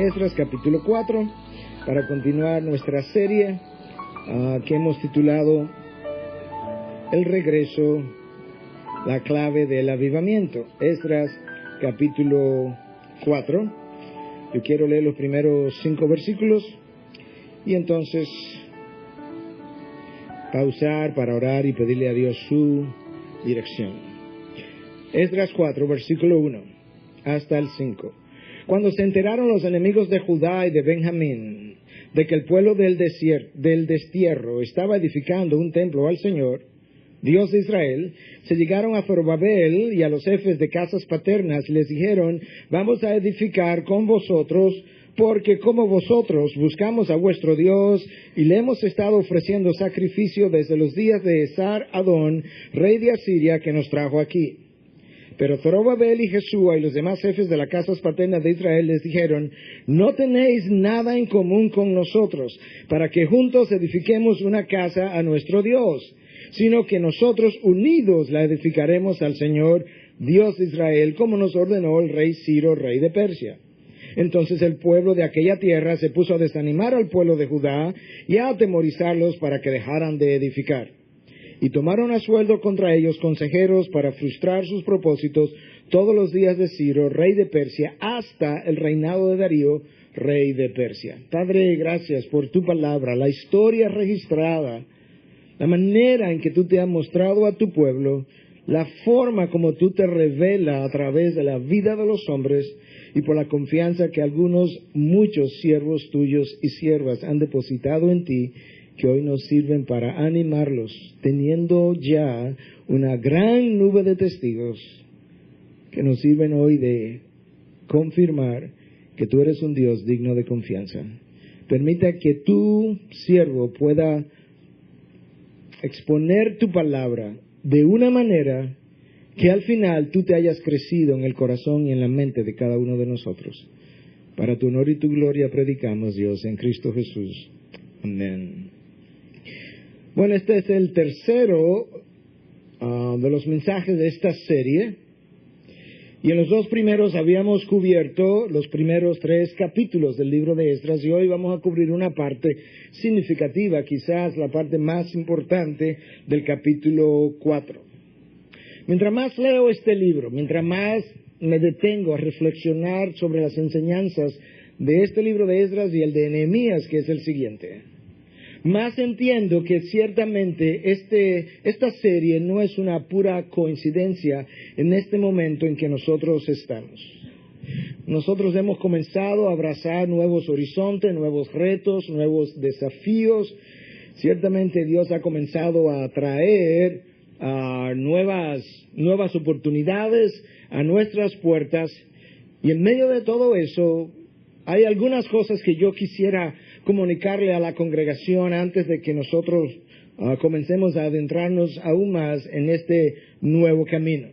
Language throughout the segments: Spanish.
Esdras capítulo 4 para continuar nuestra serie que hemos titulado El regreso, la clave del avivamiento. Esdras capítulo 4. Yo quiero leer los primeros 5 versículos y entonces pausar para orar y pedirle a Dios su dirección. Esdras 4, versículo 1 hasta el 5. Cuando se enteraron los enemigos de Judá y de Benjamín de que el pueblo del destierro estaba edificando un templo al Señor, Dios de Israel, se llegaron a Zorobabel y a los jefes de casas paternas y les dijeron: vamos a edificar con vosotros, porque como vosotros buscamos a vuestro Dios y le hemos estado ofreciendo sacrificio desde los días de Esar-Adón, rey de Asiria, que nos trajo aquí. Pero Zorobabel y Jesúa y los demás jefes de las casas paternas de Israel les dijeron: no tenéis nada en común con nosotros, para que juntos edifiquemos una casa a nuestro Dios, sino que nosotros unidos la edificaremos al Señor, Dios de Israel, como nos ordenó el rey Ciro, rey de Persia. Entonces el pueblo de aquella tierra se puso a desanimar al pueblo de Judá y a atemorizarlos para que dejaran de edificar. Y tomaron a sueldo contra ellos consejeros para frustrar sus propósitos todos los días de Ciro, rey de Persia, hasta el reinado de Darío, rey de Persia. Padre, gracias por tu palabra, la historia registrada, la manera en que tú te has mostrado a tu pueblo, la forma como tú te revelas a través de la vida de los hombres y por la confianza que muchos siervos tuyos y siervas han depositado en ti, que hoy nos sirven para animarlos, teniendo ya una gran nube de testigos que nos sirven hoy de confirmar que tú eres un Dios digno de confianza. Permita que tu siervo pueda exponer tu palabra de una manera que al final tú te hayas crecido en el corazón y en la mente de cada uno de nosotros. Para tu honor y tu gloria predicamos, Dios, en Cristo Jesús. Amén. Bueno, este es el tercero de los mensajes de esta serie. Y en los 2 primeros habíamos cubierto los primeros 3 capítulos del libro de Esdras, y hoy vamos a cubrir una parte significativa, quizás la parte más importante del capítulo 4. Mientras más leo este libro, mientras más me detengo a reflexionar sobre las enseñanzas de este libro de Esdras y el de Nehemías, que es el siguiente, más entiendo que ciertamente esta serie no es una pura coincidencia en este momento en que nosotros estamos. Nosotros hemos comenzado a abrazar nuevos horizontes, nuevos retos, nuevos desafíos. Ciertamente Dios ha comenzado a traer nuevas oportunidades a nuestras puertas, y en medio de todo eso hay algunas cosas que yo quisiera comunicarle a la congregación antes de que nosotros comencemos a adentrarnos aún más en este nuevo camino.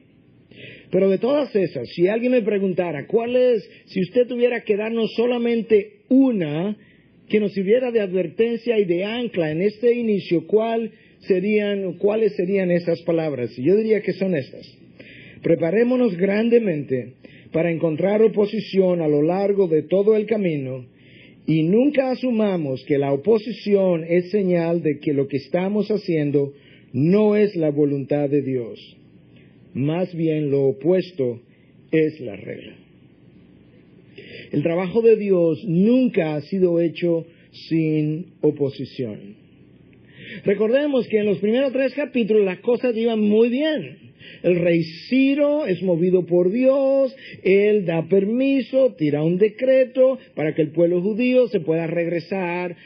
Pero de todas esas, si alguien me preguntara si usted tuviera que darnos solamente una que nos sirviera de advertencia y de ancla en este inicio, ¿cuáles serían esas palabras? Y yo diría que son estas: preparémonos grandemente para encontrar oposición a lo largo de todo el camino, y nunca asumamos que la oposición es señal de que lo que estamos haciendo no es la voluntad de Dios. Más bien lo opuesto es la regla. El trabajo de Dios nunca ha sido hecho sin oposición. Recordemos que en los primeros 3 capítulos las cosas iban muy bien. El rey Ciro es movido por Dios, él da permiso, tira un decreto para que el pueblo judío se pueda regresar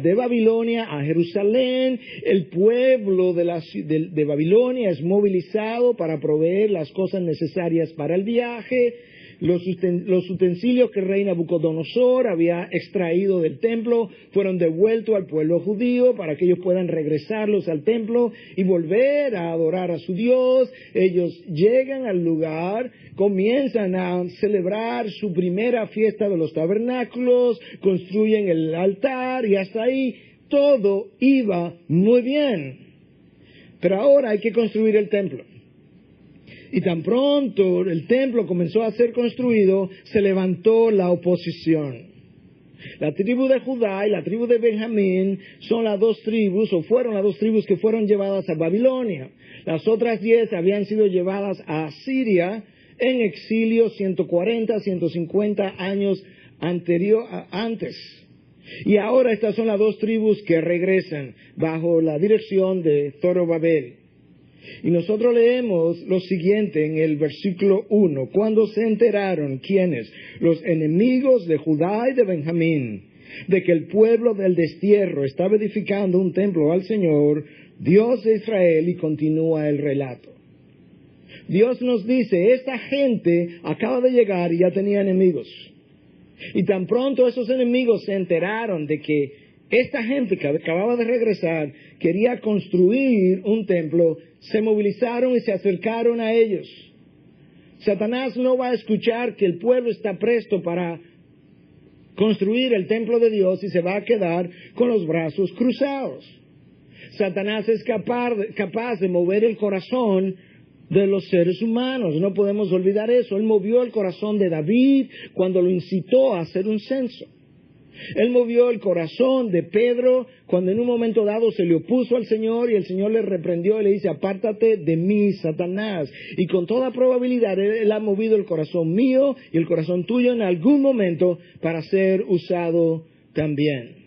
de Babilonia a Jerusalén. El pueblo de Babilonia es movilizado para proveer las cosas necesarias para el viaje. Los utensilios que el rey Nabucodonosor había extraído del templo fueron devueltos al pueblo judío para que ellos puedan regresarlos al templo y volver a adorar a su Dios. Ellos llegan al lugar, comienzan a celebrar su primera fiesta de los tabernáculos, construyen el altar, y hasta ahí todo iba muy bien. Pero ahora hay que construir el templo. Y tan pronto el templo comenzó a ser construido, se levantó la oposición. La tribu de Judá y la tribu de Benjamín son las dos tribus, o fueron las dos tribus que fueron llevadas a Babilonia. Las otras 10 habían sido llevadas a Asiria en exilio 140, 150 años antes. Y ahora estas son las dos tribus que regresan bajo la dirección de Zorobabel. Y nosotros leemos lo siguiente en el versículo 1. Cuando se enteraron, ¿quiénes? Los enemigos de Judá y de Benjamín, de que el pueblo del destierro estaba edificando un templo al Señor, Dios de Israel, y continúa el relato. Dios nos dice, esta gente acaba de llegar y ya tenía enemigos. Y tan pronto esos enemigos se enteraron de que esta gente que acababa de regresar quería construir un templo, se movilizaron y se acercaron a ellos. Satanás no va a escuchar que el pueblo está presto para construir el templo de Dios y se va a quedar con los brazos cruzados. Satanás es capaz de mover el corazón de los seres humanos. No podemos olvidar eso. Él movió el corazón de David cuando lo incitó a hacer un censo. Él movió el corazón de Pedro cuando en un momento dado se le opuso al Señor y el Señor le reprendió y le dice, apártate de mí, Satanás. Y con toda probabilidad Él ha movido el corazón mío y el corazón tuyo en algún momento para ser usado también.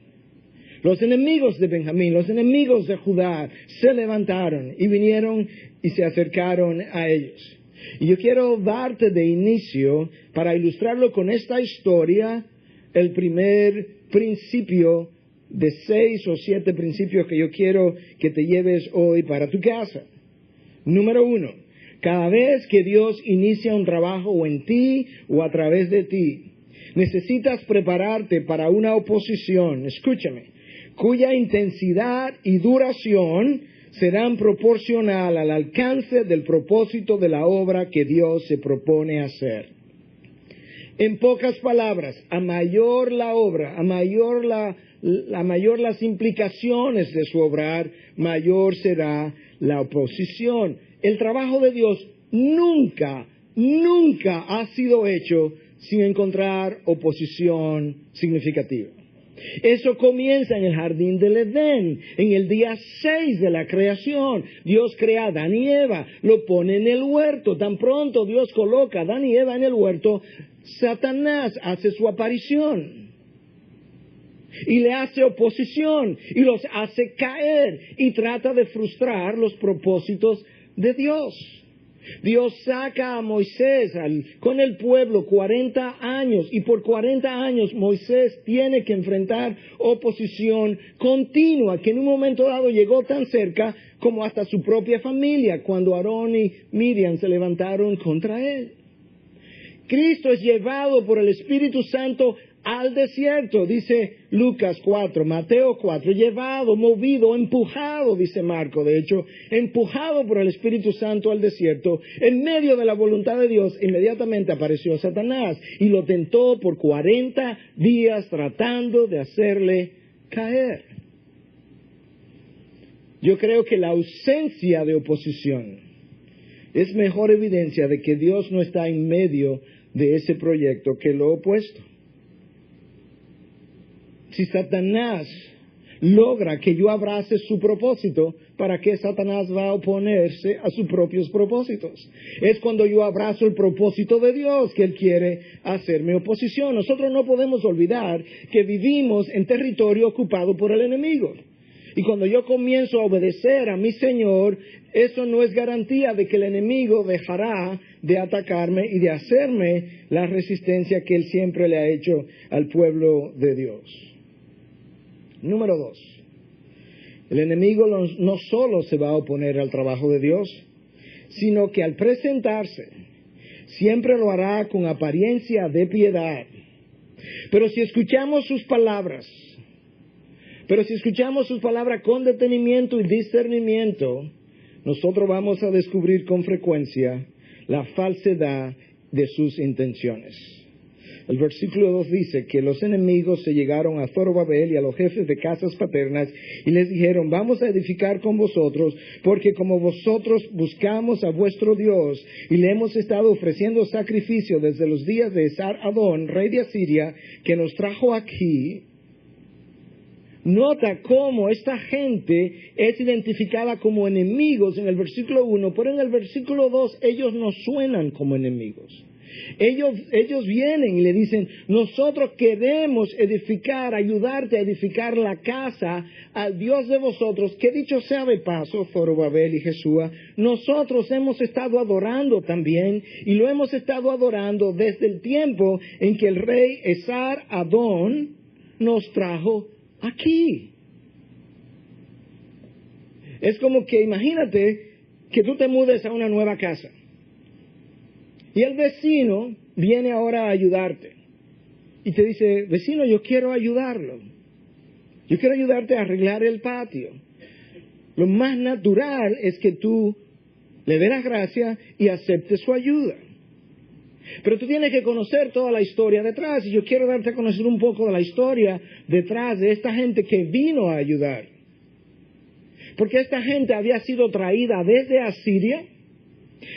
Los enemigos de Benjamín, los enemigos de Judá se levantaron y vinieron y se acercaron a ellos. Y yo quiero darte de inicio, para ilustrarlo con esta historia, el primer principio de 6 o 7 principios que yo quiero que te lleves hoy para tu casa. Número 1, cada vez que Dios inicia un trabajo o en ti o a través de ti, necesitas prepararte para una oposición, escúchame, cuya intensidad y duración serán proporcional al alcance del propósito de la obra que Dios se propone hacer. En pocas palabras, a mayor la obra, a mayor las implicaciones de su obrar, mayor será la oposición. El trabajo de Dios nunca ha sido hecho sin encontrar oposición significativa. Eso comienza en el jardín del Edén, en el día 6 de la creación. Dios crea a Adán y Eva, lo pone en el huerto. Tan pronto Dios coloca a Adán y Eva en el huerto, Satanás hace su aparición y le hace oposición y los hace caer y trata de frustrar los propósitos de Dios. Dios saca a Moisés con el pueblo 40 años y por 40 años Moisés tiene que enfrentar oposición continua que en un momento dado llegó tan cerca como hasta su propia familia cuando Aarón y Miriam se levantaron contra él. Cristo es llevado por el Espíritu Santo al desierto, dice Lucas 4, Mateo 4, llevado, movido, empujado, dice Marco, de hecho, empujado por el Espíritu Santo al desierto, en medio de la voluntad de Dios, inmediatamente apareció Satanás y lo tentó por 40 días tratando de hacerle caer. Yo creo que la ausencia de oposición es mejor evidencia de que Dios no está en medio de ese proyecto que lo opuesto. Si Satanás logra que yo abrace su propósito, ¿para qué Satanás va a oponerse a sus propios propósitos? Es cuando yo abrazo el propósito de Dios que Él quiere hacerme oposición. Nosotros no podemos olvidar que vivimos en territorio ocupado por el enemigo. Y cuando yo comienzo a obedecer a mi Señor, eso no es garantía de que el enemigo dejará de atacarme y de hacerme la resistencia que Él siempre le ha hecho al pueblo de Dios. Número 2. El enemigo no solo se va a oponer al trabajo de Dios, sino que al presentarse, siempre lo hará con apariencia de piedad. Pero si escuchamos sus palabras con detenimiento y discernimiento, nosotros vamos a descubrir con frecuencia la falsedad de sus intenciones. El versículo 2 dice que los enemigos se llegaron a Zorobabel y a los jefes de casas paternas y les dijeron, vamos a edificar con vosotros, porque como vosotros buscamos a vuestro Dios y le hemos estado ofreciendo sacrificio desde los días de Esar-Adón, rey de Asiria, que nos trajo aquí. Nota cómo esta gente es identificada como enemigos en el versículo 1, pero en el versículo 2 ellos no suenan como enemigos. Ellos vienen y le dicen, nosotros queremos edificar, ayudarte a edificar la casa al Dios de vosotros, que dicho sea de paso, Zorobabel y Jesúa, nosotros hemos estado adorando también, y lo hemos estado adorando desde el tiempo en que el rey Esar-Adón nos trajo aquí. Es como que imagínate que tú te mudes a una nueva casa. Y el vecino viene ahora a ayudarte. Y te dice, vecino, yo quiero ayudarlo. Yo quiero ayudarte a arreglar el patio. Lo más natural es que tú le des las gracias y aceptes su ayuda. Pero tú tienes que conocer toda la historia detrás. Y yo quiero darte a conocer un poco de la historia detrás de esta gente que vino a ayudar. Porque esta gente había sido traída desde Asiria.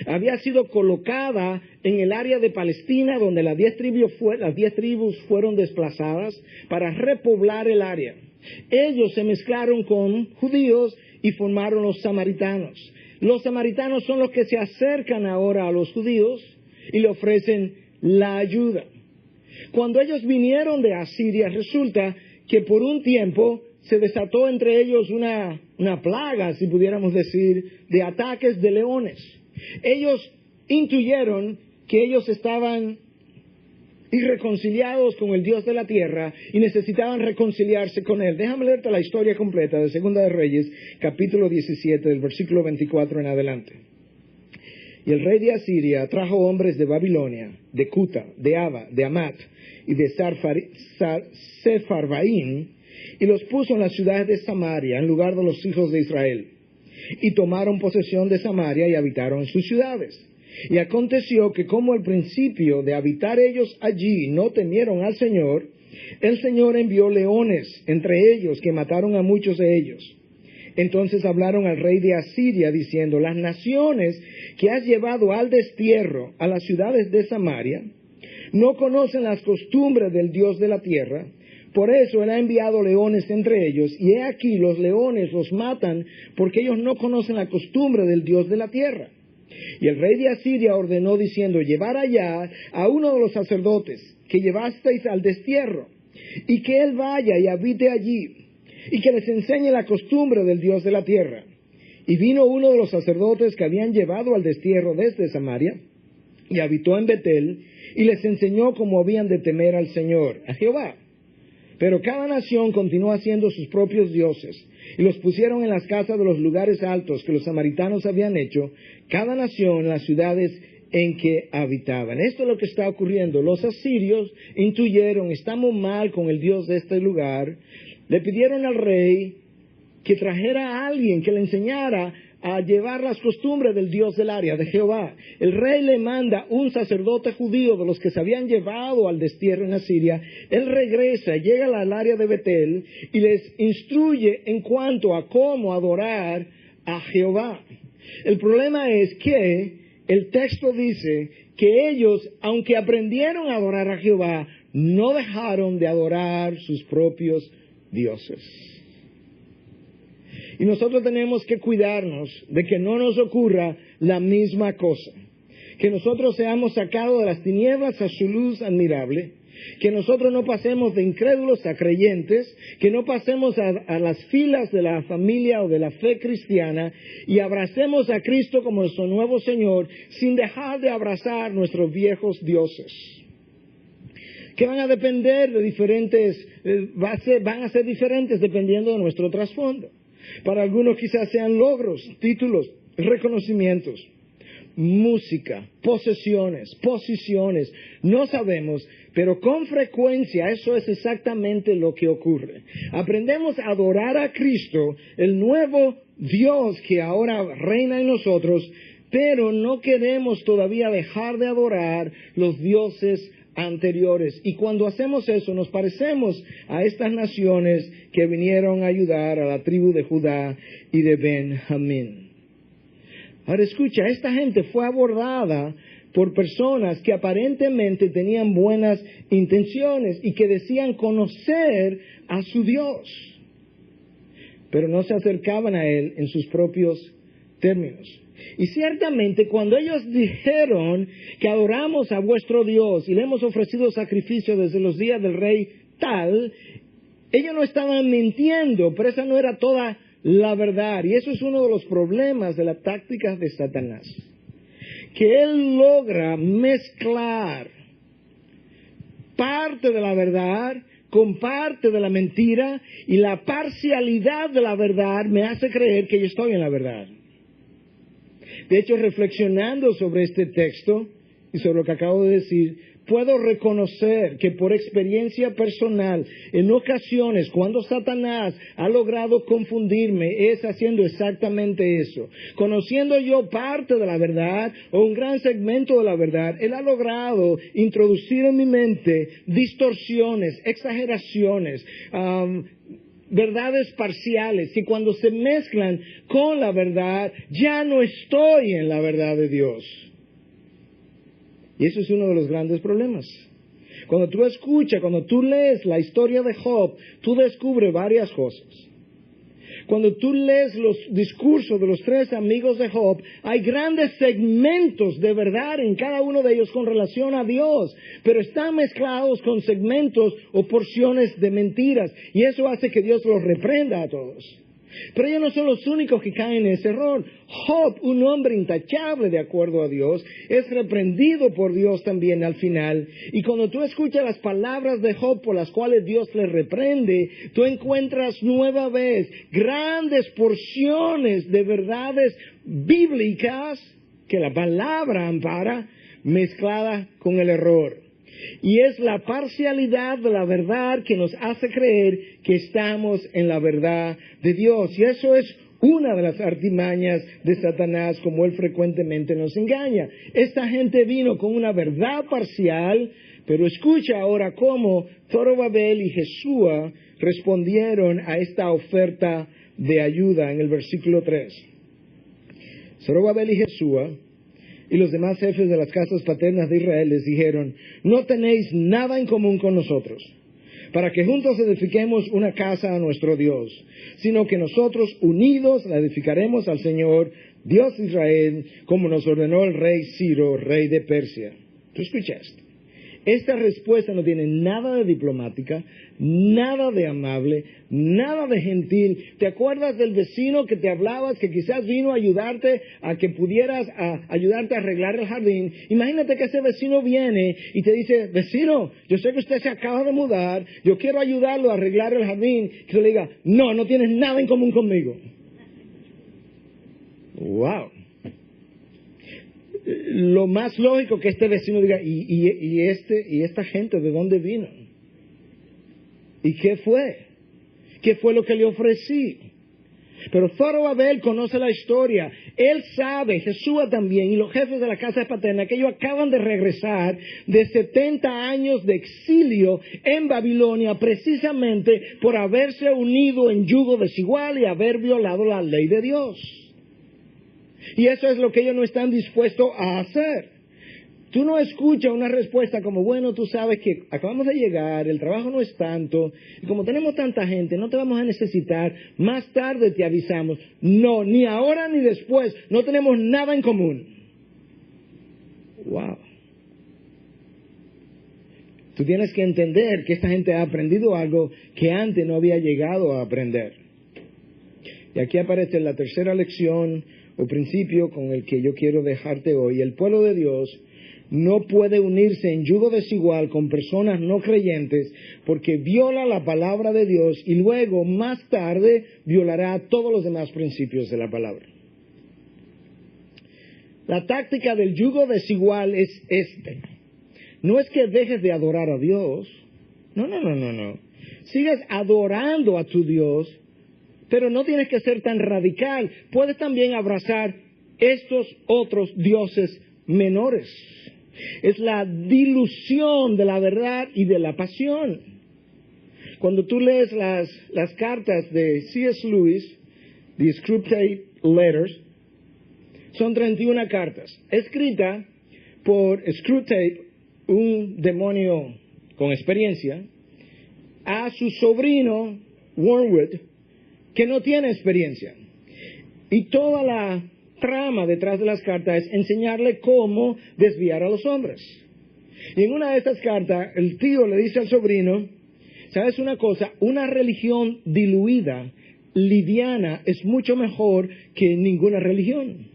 Había sido colocada en el área de Palestina, donde las 10 tribus fueron desplazadas para repoblar el área. Ellos se mezclaron con judíos y formaron los samaritanos. Los samaritanos son los que se acercan ahora a los judíos y le ofrecen la ayuda. Cuando ellos vinieron de Asiria, resulta que por un tiempo se desató entre ellos una plaga, si pudiéramos decir, de ataques de leones. Ellos intuyeron que ellos estaban irreconciliados con el Dios de la tierra y necesitaban reconciliarse con Él. Déjame leerte la historia completa de Segunda de Reyes, capítulo 17, del versículo 24 en adelante. Y el rey de Asiria trajo hombres de Babilonia, de Cuta, de Ava, de Amat y de Sepharvaim, y los puso en las ciudades de Samaria, en lugar de los hijos de Israel. Y tomaron posesión de Samaria y habitaron en sus ciudades. Y aconteció que como al principio de habitar ellos allí no temieron al Señor, el Señor envió leones entre ellos que mataron a muchos de ellos. Entonces hablaron al rey de Asiria diciendo, las naciones que has llevado al destierro a las ciudades de Samaria no conocen las costumbres del Dios de la tierra. Por eso Él ha enviado leones entre ellos, y he aquí los leones los matan, porque ellos no conocen la costumbre del Dios de la tierra. Y el rey de Asiria ordenó diciendo, llevar allá a uno de los sacerdotes que llevasteis al destierro, y que él vaya y habite allí, y que les enseñe la costumbre del Dios de la tierra. Y vino uno de los sacerdotes que habían llevado al destierro desde Samaria, y habitó en Betel, y les enseñó cómo habían de temer al Señor, a Jehová. Pero cada nación continuó haciendo sus propios dioses, y los pusieron en las casas de los lugares altos que los samaritanos habían hecho, cada nación en las ciudades en que habitaban. Esto es lo que está ocurriendo. Los asirios intuyeron, estamos mal con el Dios de este lugar, le pidieron al rey que trajera a alguien que le enseñara a llevar las costumbres del Dios del área, de Jehová. El rey le manda un sacerdote judío de los que se habían llevado al destierro en Asiria. Él regresa, llega al área de Betel y les instruye en cuanto a cómo adorar a Jehová. El problema es que el texto dice que ellos, aunque aprendieron a adorar a Jehová, no dejaron de adorar sus propios dioses. Y nosotros tenemos que cuidarnos de que no nos ocurra la misma cosa. Que nosotros seamos sacados de las tinieblas a su luz admirable. Que nosotros no pasemos de incrédulos a creyentes. Que no pasemos a las filas de la familia o de la fe cristiana. Y abracemos a Cristo como nuestro nuevo Señor sin dejar de abrazar nuestros viejos dioses. Que van a depender de diferentes, van a ser diferentes dependiendo de nuestro trasfondo. Para algunos quizás sean logros, títulos, reconocimientos, música, posesiones, posiciones, no sabemos, pero con frecuencia eso es exactamente lo que ocurre. Aprendemos a adorar a Cristo, el nuevo Dios que ahora reina en nosotros, pero no queremos todavía dejar de adorar los dioses anteriores. Y cuando hacemos eso, nos parecemos a estas naciones que vinieron a ayudar a la tribu de Judá y de Benjamín. Ahora escucha, esta gente fue abordada por personas que aparentemente tenían buenas intenciones y que decían conocer a su Dios, pero no se acercaban a Él en sus propios términos. Y ciertamente cuando ellos dijeron que adoramos a vuestro Dios y le hemos ofrecido sacrificio desde los días del rey tal, ellos no estaban mintiendo, pero esa no era toda la verdad. Y eso es uno de los problemas de las tácticas de Satanás, que él logra mezclar parte de la verdad con parte de la mentira, y la parcialidad de la verdad me hace creer que yo estoy en la verdad. De hecho, reflexionando sobre este texto y sobre lo que acabo de decir, puedo reconocer que por experiencia personal, en ocasiones, cuando Satanás ha logrado confundirme, es haciendo exactamente eso. Conociendo yo parte de la verdad o un gran segmento de la verdad, él ha logrado introducir en mi mente distorsiones, exageraciones, verdades parciales, que cuando se mezclan con la verdad, ya no estoy en la verdad de Dios. Y eso es uno de los grandes problemas. Cuando tú escuchas, cuando tú lees la historia de Job, tú descubres varias cosas. Cuando tú lees los discursos de los 3 amigos de Job, hay grandes segmentos de verdad en cada uno de ellos con relación a Dios, pero están mezclados con segmentos o porciones de mentiras, y eso hace que Dios los reprenda a todos. Pero ellos no son los únicos que caen en ese error. Job, un hombre intachable de acuerdo a Dios, es reprendido por Dios también al final. Y cuando tú escuchas las palabras de Job por las cuales Dios le reprende, tú encuentras nueva vez grandes porciones de verdades bíblicas que la palabra ampara, mezclada con el error. Y es la parcialidad de la verdad que nos hace creer que estamos en la verdad de Dios. Y eso es una de las artimañas de Satanás, como él frecuentemente nos engaña. Esta gente vino con una verdad parcial, pero escucha ahora cómo Zorobabel y Jesúa respondieron a esta oferta de ayuda en el versículo 3. Zorobabel y Jesúa y los demás jefes de las casas paternas de Israel les dijeron: no tenéis nada en común con nosotros, para que juntos edifiquemos una casa a nuestro Dios, sino que nosotros unidos la edificaremos al Señor, Dios de Israel, como nos ordenó el rey Ciro, rey de Persia. ¿Tú escuchaste? Esta respuesta no tiene nada de diplomática, nada de amable, nada de gentil. ¿Te acuerdas del vecino que te hablabas, que quizás vino a ayudarte a que pudieras ayudarte a arreglar el jardín? Imagínate que ese vecino viene y te dice: vecino, yo sé que usted se acaba de mudar, yo quiero ayudarlo a arreglar el jardín. Que tú le digas: no tienes nada en común conmigo. ¡Wow! Lo más lógico que este vecino diga: ¿y esta gente de dónde vino? ¿Y qué fue? ¿Qué fue lo que le ofrecí? Pero Zorobabel conoce la historia. Él sabe, Jesúa también, y los jefes de la casa paterna, que ellos acaban de regresar de 70 años de exilio en Babilonia, precisamente por haberse unido en yugo desigual y haber violado la ley de Dios. Y eso es lo que ellos no están dispuestos a hacer. Tú no escuchas una respuesta como: bueno, tú sabes que acabamos de llegar, el trabajo no es tanto, y como tenemos tanta gente, no te vamos a necesitar, más tarde te avisamos. No, ni ahora ni después, no tenemos nada en común. Wow. Tú tienes que entender que esta gente ha aprendido algo que antes no había llegado a aprender. Y aquí aparece la tercera lección o principio con el que yo quiero dejarte hoy. El pueblo de Dios no puede unirse en yugo desigual con personas no creyentes, porque viola la palabra de Dios y luego, más tarde, violará todos los demás principios de la palabra. La táctica del yugo desigual es no es que dejes de adorar a Dios. No. Sigues adorando a tu Dios, pero no tienes que ser tan radical. Puedes también abrazar estos otros dioses menores. Es la dilución de la verdad y de la pasión. Cuando tú lees las cartas de C.S. Lewis, The Screwtape Letters, son 31 cartas, escritas por Screwtape, un demonio con experiencia, a su sobrino Wormwood, que no tiene experiencia. Y toda la trama detrás de las cartas es enseñarle cómo desviar a los hombres. Y en una de estas cartas, el tío le dice al sobrino, ¿sabes una cosa? Una religión diluida, liviana, es mucho mejor que ninguna religión.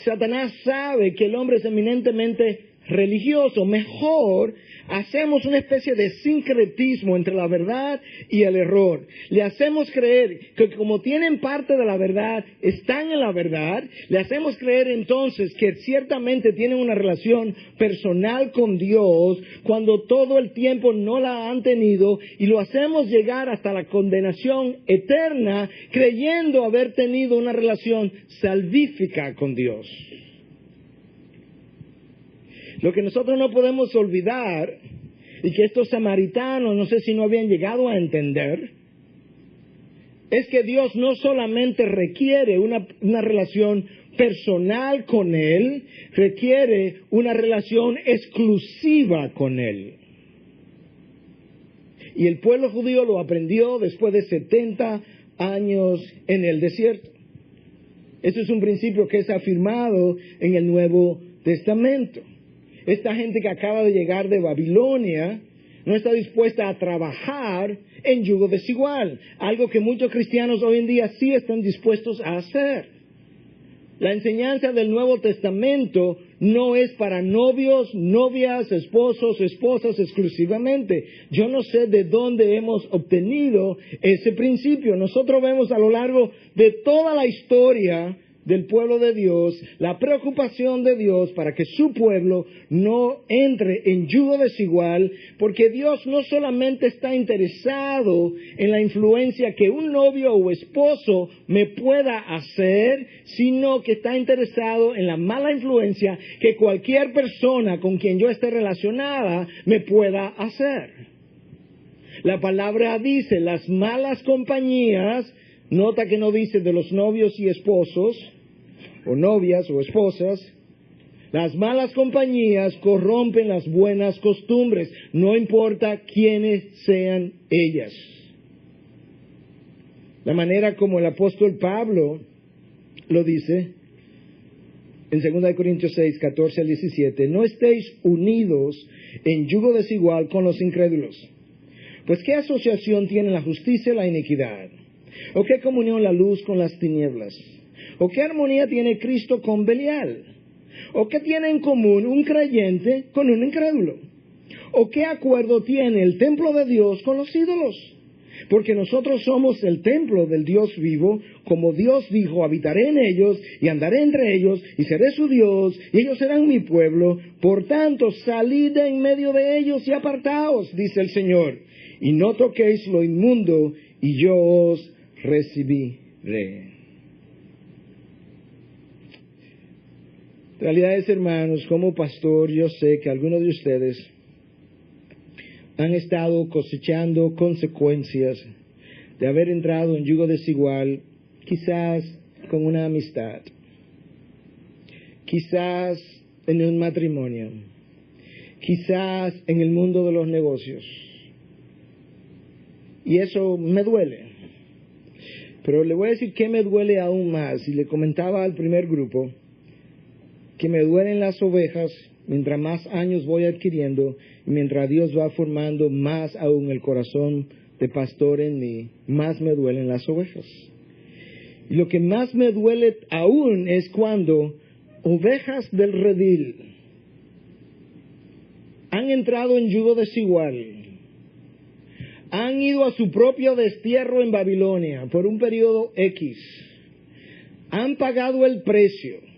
Satanás sabe que el hombre es eminentemente religioso. Mejor hacemos una especie de sincretismo entre la verdad y el error. Le hacemos creer que como tienen parte de la verdad, están en la verdad. Le hacemos creer entonces que ciertamente tienen una relación personal con Dios cuando todo el tiempo no la han tenido, y lo hacemos llegar hasta la condenación eterna creyendo haber tenido una relación salvífica con Dios. Lo que nosotros no podemos olvidar, y que estos samaritanos no sé si no habían llegado a entender, es que Dios no solamente requiere una relación personal con Él, requiere una relación exclusiva con Él. Y el pueblo judío lo aprendió después de 70 años en el desierto. Eso es un principio que es afirmado en el Nuevo Testamento. Esta gente que acaba de llegar de Babilonia no está dispuesta a trabajar en yugo desigual, algo que muchos cristianos hoy en día sí están dispuestos a hacer. La enseñanza del Nuevo Testamento no es para novios, novias, esposos, esposas exclusivamente. Yo no sé de dónde hemos obtenido ese principio. Nosotros vemos a lo largo de toda la historia del pueblo de Dios, la preocupación de Dios para que su pueblo no entre en yugo desigual, porque Dios no solamente está interesado en la influencia que un novio o esposo me pueda hacer, sino que está interesado en la mala influencia que cualquier persona con quien yo esté relacionada me pueda hacer. La palabra dice, las malas compañías, nota que no dice de los novios y esposos, o novias o esposas, las malas compañías corrompen las buenas costumbres, no importa quiénes sean ellas. La manera como el apóstol Pablo lo dice en 2 Corintios 6, 14 al 17, no estéis unidos en yugo desigual con los incrédulos. Pues ¿qué asociación tiene la justicia y la iniquidad? ¿O qué comunión la luz con las tinieblas? ¿O qué armonía tiene Cristo con Belial? ¿O qué tiene en común un creyente con un incrédulo? ¿O qué acuerdo tiene el templo de Dios con los ídolos? Porque nosotros somos el templo del Dios vivo, como Dios dijo, habitaré en ellos y andaré entre ellos y seré su Dios y ellos serán mi pueblo. Por tanto, salid de en medio de ellos y apartaos, dice el Señor, y no toquéis lo inmundo y yo os recibiré. Realidades, hermanos, como pastor, yo sé que algunos de ustedes han estado cosechando consecuencias de haber entrado en yugo desigual, quizás con una amistad, quizás en un matrimonio, quizás en el mundo de los negocios. Y eso me duele. Pero le voy a decir que me duele aún más. Y le comentaba al primer grupo que me duelen las ovejas mientras más años voy adquiriendo y mientras Dios va formando más aún el corazón de pastor en mí, más me duelen las ovejas. Y lo que más me duele aún es cuando ovejas del redil han entrado en yugo desigual, han ido a su propio destierro en Babilonia por un periodo X, han pagado el precio,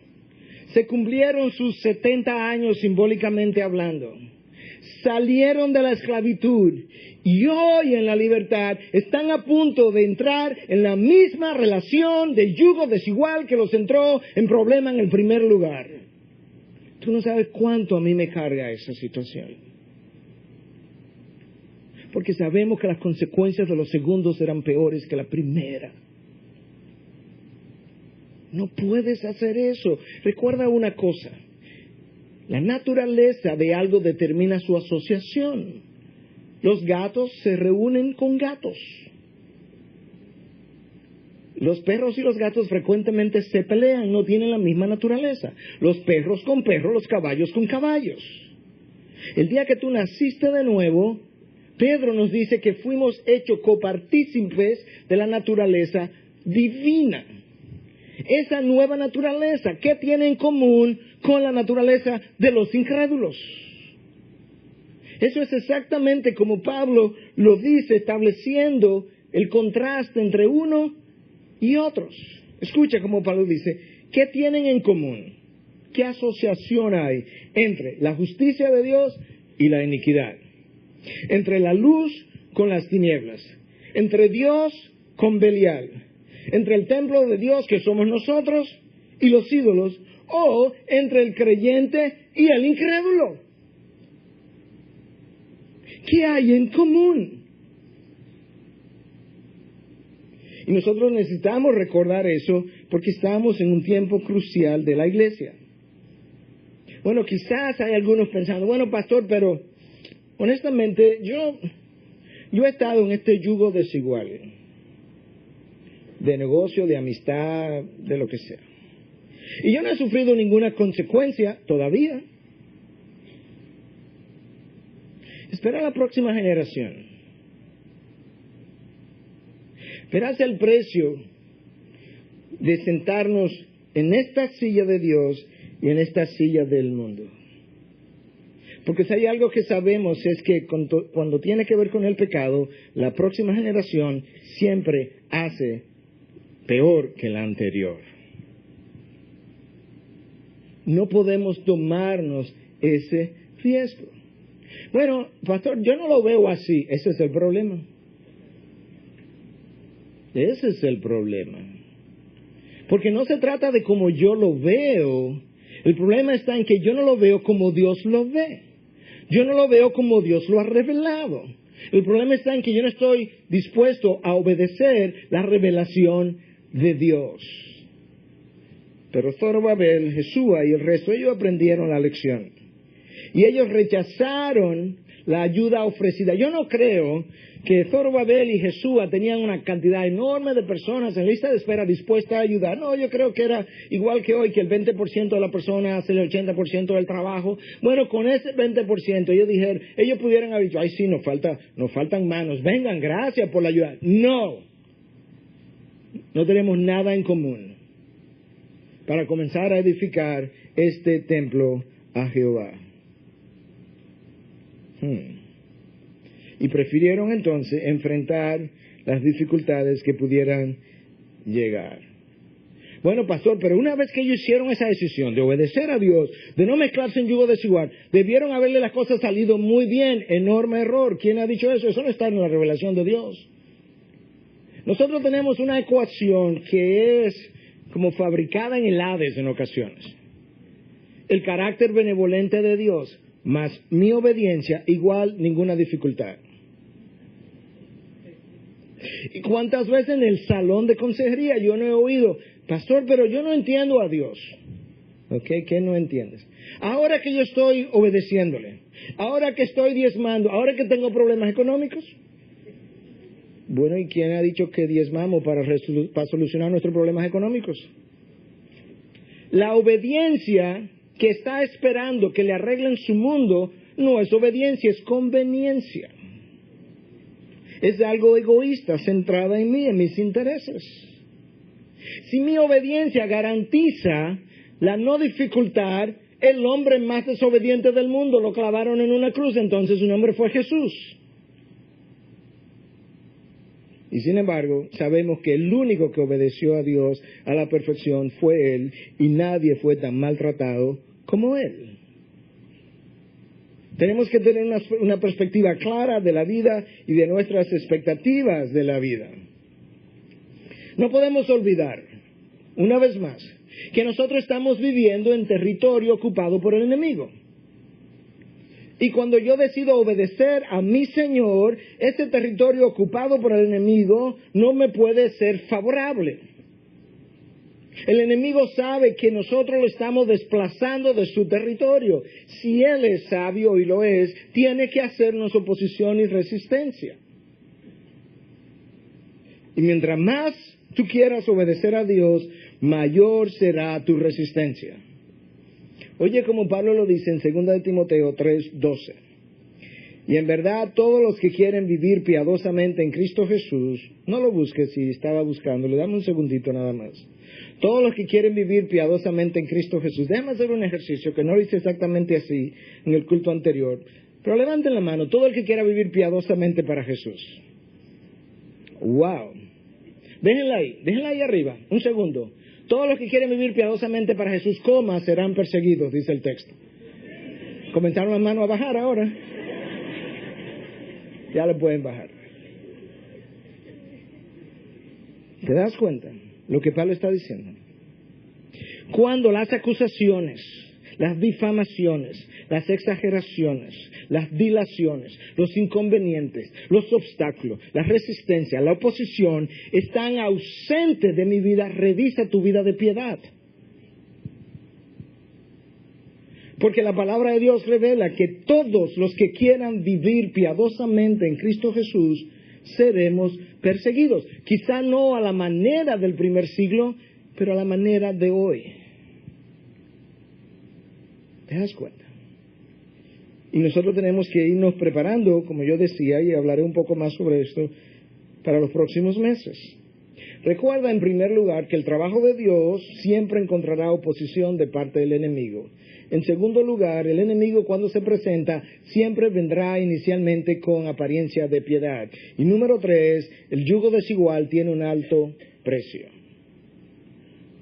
se cumplieron sus 70 años simbólicamente hablando, salieron de la esclavitud y hoy en la libertad están a punto de entrar en la misma relación de yugo desigual que los entró en problema en el primer lugar. Tú no sabes cuánto a mí me carga esa situación. Porque sabemos que las consecuencias de los segundos serán peores que la primera. No puedes hacer eso. Recuerda una cosa. La naturaleza de algo determina su asociación. Los gatos se reúnen con gatos. Los perros y los gatos frecuentemente se pelean, no tienen la misma naturaleza. Los perros con perros, los caballos con caballos. El día que tú naciste de nuevo, Pedro nos dice que fuimos hechos copartícipes de la naturaleza divina. Esa nueva naturaleza, ¿qué tiene en común con la naturaleza de los incrédulos? Eso es exactamente como Pablo lo dice, estableciendo el contraste entre uno y otros. Escucha como Pablo dice, ¿qué tienen en común? ¿Qué asociación hay entre la justicia de Dios y la iniquidad? Entre la luz con las tinieblas, entre Dios con Belial, entre el templo de Dios que somos nosotros y los ídolos, o entre el creyente y el incrédulo. ¿Qué hay en común? Y nosotros necesitamos recordar eso porque estamos en un tiempo crucial de la iglesia. Bueno, quizás hay algunos pensando, bueno, pastor, pero honestamente yo he estado en este yugo desigual, de negocio, de amistad, de lo que sea. Y yo no he sufrido ninguna consecuencia todavía. Espera la próxima generación. Verás el precio de sentarnos en esta silla de Dios y en esta silla del mundo. Porque si hay algo que sabemos es que cuando tiene que ver con el pecado, la próxima generación siempre hace peor que la anterior. No podemos tomarnos ese riesgo. Bueno, pastor, yo no lo veo así. Ese es el problema. Ese es el problema. Porque no se trata de cómo yo lo veo. El problema está en que yo no lo veo como Dios lo ve. Yo no lo veo como Dios lo ha revelado. El problema está en que yo no estoy dispuesto a obedecer la revelación de Dios. Pero Zorobabel, Jesúa y el resto, ellos aprendieron la lección. Y ellos rechazaron la ayuda ofrecida. Yo no creo que Zorobabel y Jesúa tenían una cantidad enorme de personas en lista de espera dispuestas a ayudar. No, yo creo que era igual que hoy, que el 20% de la persona hace el 80% del trabajo. Bueno, con ese 20%, ellos pudieran haber dicho, ay sí, nos faltan manos, vengan, gracias por la ayuda. No tenemos nada en común para comenzar a edificar este templo a Jehová. Y prefirieron entonces enfrentar las dificultades que pudieran llegar. Bueno, pastor, pero una vez que ellos hicieron esa decisión de obedecer a Dios, de no mezclarse en yugo desigual, debieron haberle las cosas salido muy bien. Enorme error. ¿Quién ha dicho eso? Eso no está en la revelación de Dios. Nosotros tenemos una ecuación que es como fabricada en el Hades en ocasiones. El carácter benevolente de Dios más mi obediencia igual ninguna dificultad. ¿Y cuántas veces en el salón de consejería yo no he oído, pastor, pero yo no entiendo a Dios? ¿Ok? ¿Qué no entiendes? Ahora que yo estoy obedeciéndole, ahora que estoy diezmando, ahora que tengo problemas económicos. Bueno, ¿y quién ha dicho que diezmamos para solucionar nuestros problemas económicos? La obediencia que está esperando que le arreglen su mundo no es obediencia, es conveniencia. Es algo egoísta, centrada en mí, en mis intereses. Si mi obediencia garantiza la no dificultad, el hombre más desobediente del mundo lo clavaron en una cruz, entonces su nombre fue Jesús. Y sin embargo, sabemos que el único que obedeció a Dios a la perfección fue Él, y nadie fue tan maltratado como Él. Tenemos que tener una perspectiva clara de la vida y de nuestras expectativas de la vida. No podemos olvidar, una vez más, que nosotros estamos viviendo en territorio ocupado por el enemigo. Y cuando yo decido obedecer a mi Señor, ese territorio ocupado por el enemigo no me puede ser favorable. El enemigo sabe que nosotros lo estamos desplazando de su territorio. Si él es sabio y lo es, tiene que hacernos oposición y resistencia. Y mientras más tú quieras obedecer a Dios, mayor será tu resistencia. Oye, como Pablo lo dice en 2 de Timoteo 3:12. Y en verdad, todos los que quieren vivir piadosamente en Cristo Jesús, no lo busques si estaba buscándolo, dame un segundito nada más. Todos los que quieren vivir piadosamente en Cristo Jesús, déjame hacer un ejercicio que no lo hice exactamente así en el culto anterior, pero levanten la mano, todo el que quiera vivir piadosamente para Jesús. ¡Wow! Déjenla ahí arriba, un segundo. Todos los que quieren vivir piadosamente para Jesús, serán perseguidos, dice el texto. Comenzaron las manos a bajar ahora. Ya le pueden bajar. ¿Te das cuenta lo que Pablo está diciendo? Cuando las acusaciones, las difamaciones, las exageraciones, las dilaciones, los inconvenientes, los obstáculos, la resistencia, la oposición están ausentes de mi vida, revisa tu vida de piedad. Porque la palabra de Dios revela que todos los que quieran vivir piadosamente en Cristo Jesús seremos perseguidos. Quizá no a la manera del primer siglo, pero a la manera de hoy. ¿Te das cuenta? Y nosotros tenemos que irnos preparando, como yo decía, y hablaré un poco más sobre esto, para los próximos meses. Recuerda, en primer lugar, que el trabajo de Dios siempre encontrará oposición de parte del enemigo. En segundo lugar, el enemigo, cuando se presenta, siempre vendrá inicialmente con apariencia de piedad. Y número 3, el yugo desigual tiene un alto precio.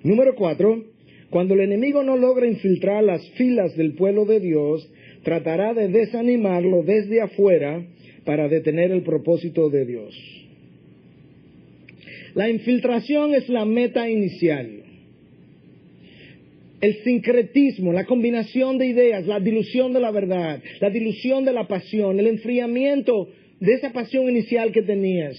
Número 4, cuando el enemigo no logra infiltrar las filas del pueblo de Dios, tratará de desanimarlo desde afuera para detener el propósito de Dios. La infiltración es la meta inicial. El sincretismo, la combinación de ideas, la dilución de la verdad, la dilución de la pasión, el enfriamiento de esa pasión inicial que tenías.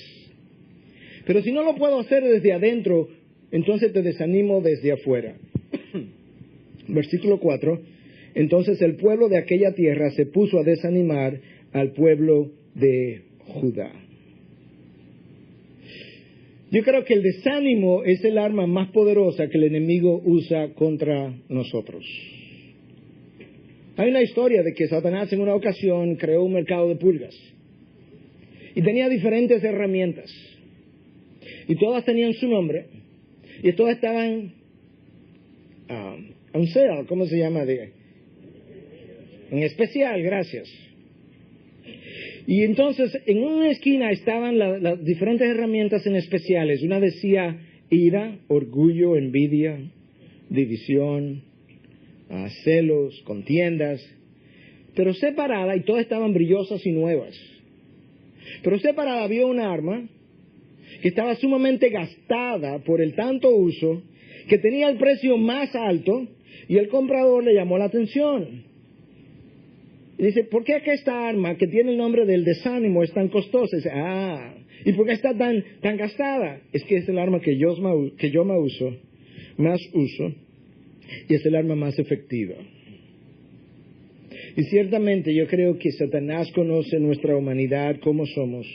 Pero si no lo puedo hacer desde adentro, entonces te desanimo desde afuera. Versículo 4. Entonces el pueblo de aquella tierra se puso a desanimar al pueblo de Judá. Yo creo que el desánimo es el arma más poderosa que el enemigo usa contra nosotros. Hay una historia de que Satanás en una ocasión creó un mercado de pulgas y tenía diferentes herramientas y todas tenían su nombre y todas estaban on sale, ¿cómo se llama? En especial, gracias. Y entonces, en una esquina estaban las diferentes herramientas en especiales. Una decía ira, orgullo, envidia, división, celos, contiendas. Pero separada, y todas estaban brillosas y nuevas. Pero separada había un arma que estaba sumamente gastada por el tanto uso, que tenía el precio más alto, y el comprador le llamó la atención. Y dice, ¿por qué es que esta arma que tiene el nombre del desánimo es tan costosa? Y dice, ¿y por qué está tan gastada? Es que es el arma que yo más uso, y es el arma más efectiva. Y ciertamente yo creo que Satanás conoce nuestra humanidad, cómo somos.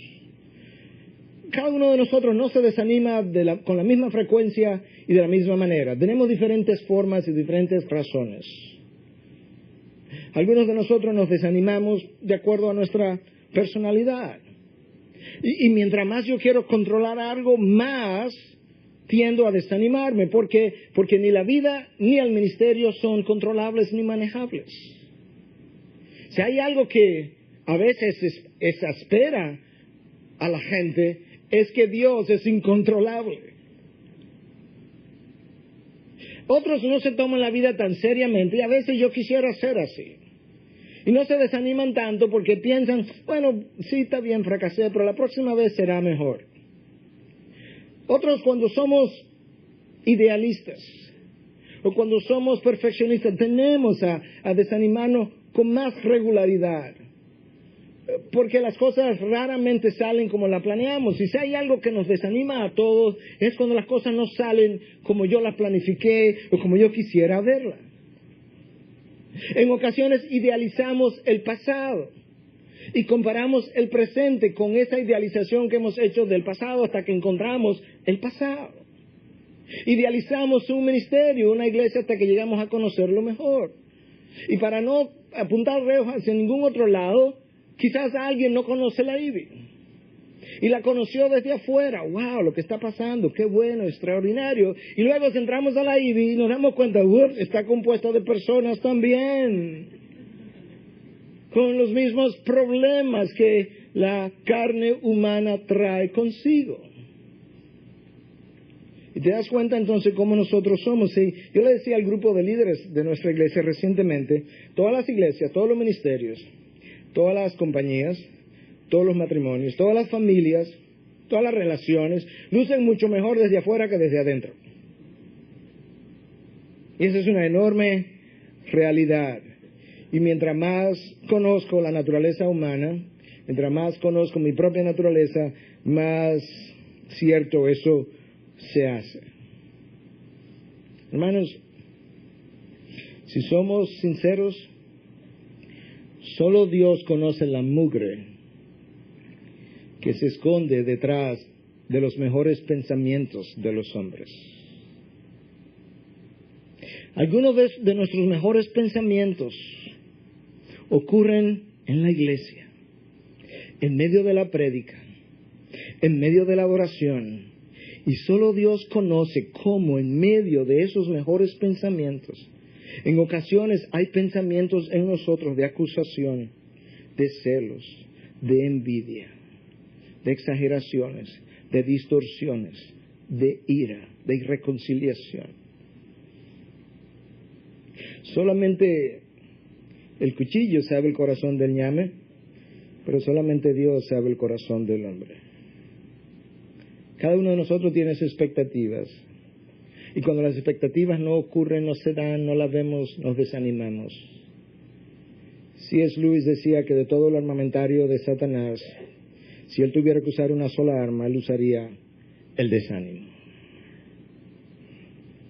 Cada uno de nosotros no se desanima con la misma frecuencia y de la misma manera. Tenemos diferentes formas y diferentes razones. Algunos de nosotros nos desanimamos de acuerdo a nuestra personalidad. Y mientras más yo quiero controlar algo, más tiendo a desanimarme, porque ni la vida ni el ministerio son controlables ni manejables. Si hay algo que a veces exaspera a la gente, es que Dios es incontrolable. Otros no se toman la vida tan seriamente y a veces yo quisiera ser así. Y no se desaniman tanto porque piensan, bueno, sí está bien, fracasé, pero la próxima vez será mejor. Otros, cuando somos idealistas, o cuando somos perfeccionistas, tendemos a desanimarnos con más regularidad. Porque las cosas raramente salen como las planeamos. Y si hay algo que nos desanima a todos, es cuando las cosas no salen como yo las planifiqué o como yo quisiera verlas. En ocasiones idealizamos el pasado y comparamos el presente con esa idealización que hemos hecho del pasado hasta que encontramos el pasado. Idealizamos un ministerio, una iglesia, hasta que llegamos a conocerlo mejor. Y para no apuntar reos hacia ningún otro lado, quizás alguien no conoce la IBI y la conoció desde afuera. ¡Wow! Lo que está pasando, qué bueno, extraordinario. Y luego entramos a la IBI y nos damos cuenta, está compuesta de personas también, con los mismos problemas que la carne humana trae consigo. Y te das cuenta entonces cómo nosotros somos. ¿Sí? Yo le decía al grupo de líderes de nuestra iglesia recientemente, todas las iglesias, todos los ministerios, todas las compañías, todos los matrimonios, todas las familias, todas las relaciones, lucen mucho mejor desde afuera que desde adentro. Y esa es una enorme realidad. Y mientras más conozco la naturaleza humana, mientras más conozco mi propia naturaleza, más cierto eso se hace. Hermanos, si somos sinceros, solo Dios conoce la mugre que se esconde detrás de los mejores pensamientos de los hombres. Algunos de nuestros mejores pensamientos ocurren en la iglesia, en medio de la prédica, en medio de la adoración. Y solo Dios conoce cómo en medio de esos mejores pensamientos, en ocasiones hay pensamientos en nosotros de acusación, de celos, de envidia, de exageraciones, de distorsiones, de ira, de irreconciliación. Solamente el cuchillo sabe el corazón del ñame, pero solamente Dios sabe el corazón del hombre. Cada uno de nosotros tiene sus expectativas. Y cuando las expectativas no ocurren, no se dan, no las vemos, nos desanimamos. C.S. Lewis decía que de todo el armamentario de Satanás, si él tuviera que usar una sola arma, él usaría el desánimo.